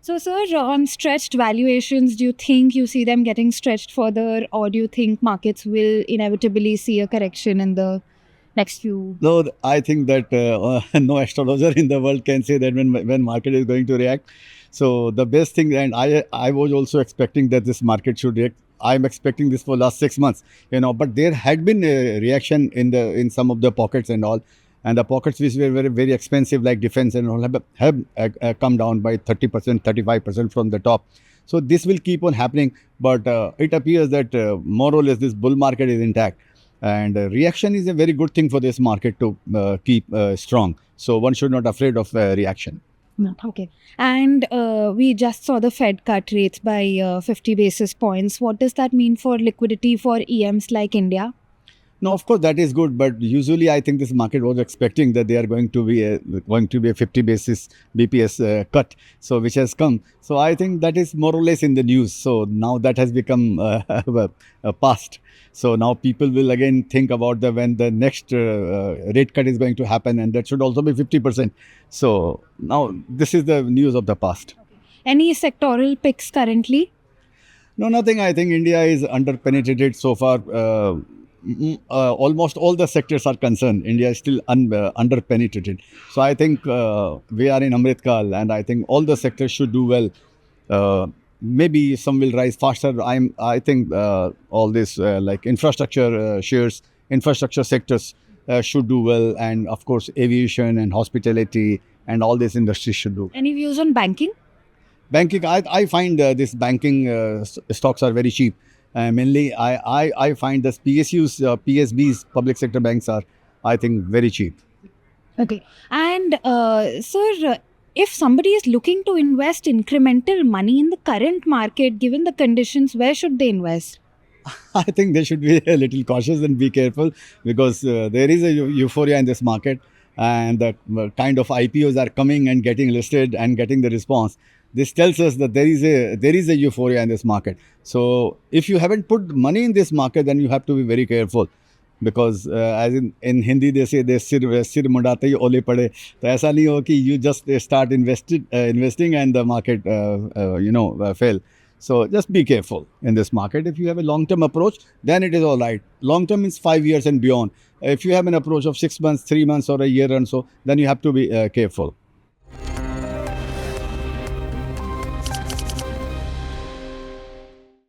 So, sir, on stretched valuations, do you think you see them getting stretched further, or do you think markets will inevitably see a correction in the next few? No, I think that no astrologer in the world can say that when market is going to react. So the best thing, and I was also expecting that this market should react. I'm expecting this for last 6 months, but there had been a reaction in some of the pockets and all, and the pockets which were very expensive like defense and all have come down by 30%, 35% from the top. So this will keep on happening, but it appears that more or less this bull market is intact. And reaction is a very good thing for this market to keep strong. So one should not afraid of reaction. No. Okay. And we just saw the Fed cut rates by 50 basis points. What does that mean for liquidity for EMs like India? No, of course that is good, but usually I think this market was expecting that they are going to be a 50 basis BPS cut, so which has come. So I think that is more or less in the news. So now that has become past. So now people will again think about the when the next rate cut is going to happen, and that should also be 50%. So now this is the news of the past. Any sectoral picks currently? No, nothing. I think India is underpenetrated so far. Almost all the sectors are concerned. India is still underpenetrated. So I think we are in Amrit Kal, and I think all the sectors should do well. Maybe some will rise faster. I think all this like infrastructure shares, infrastructure sectors should do well, and of course aviation and hospitality and all these industries should do. Any views on banking? Banking, I find this banking stocks are very cheap. Mainly, I find this PSUs, PSBs, public sector banks are, I think, very cheap. Okay. And sir, if somebody is looking to invest incremental money in the current market, given the conditions, where should they invest? I think they should be a little cautious and be careful because there is a euphoria in this market, and the kind of IPOs are coming and getting listed and getting the response. This tells us that there is a euphoria in this market. So if you haven't put money in this market, then you have to be very careful because as in Hindi they say they sir mundate hi ole pade. तो ऐसा नहीं हो कि you just start investing and the market fail. So just be careful in this market. If you have a long-term approach, then it is all right. Long-term means 5 years and beyond. If you have an approach of 6 months, 3 months, or a year and so, then you have to be careful.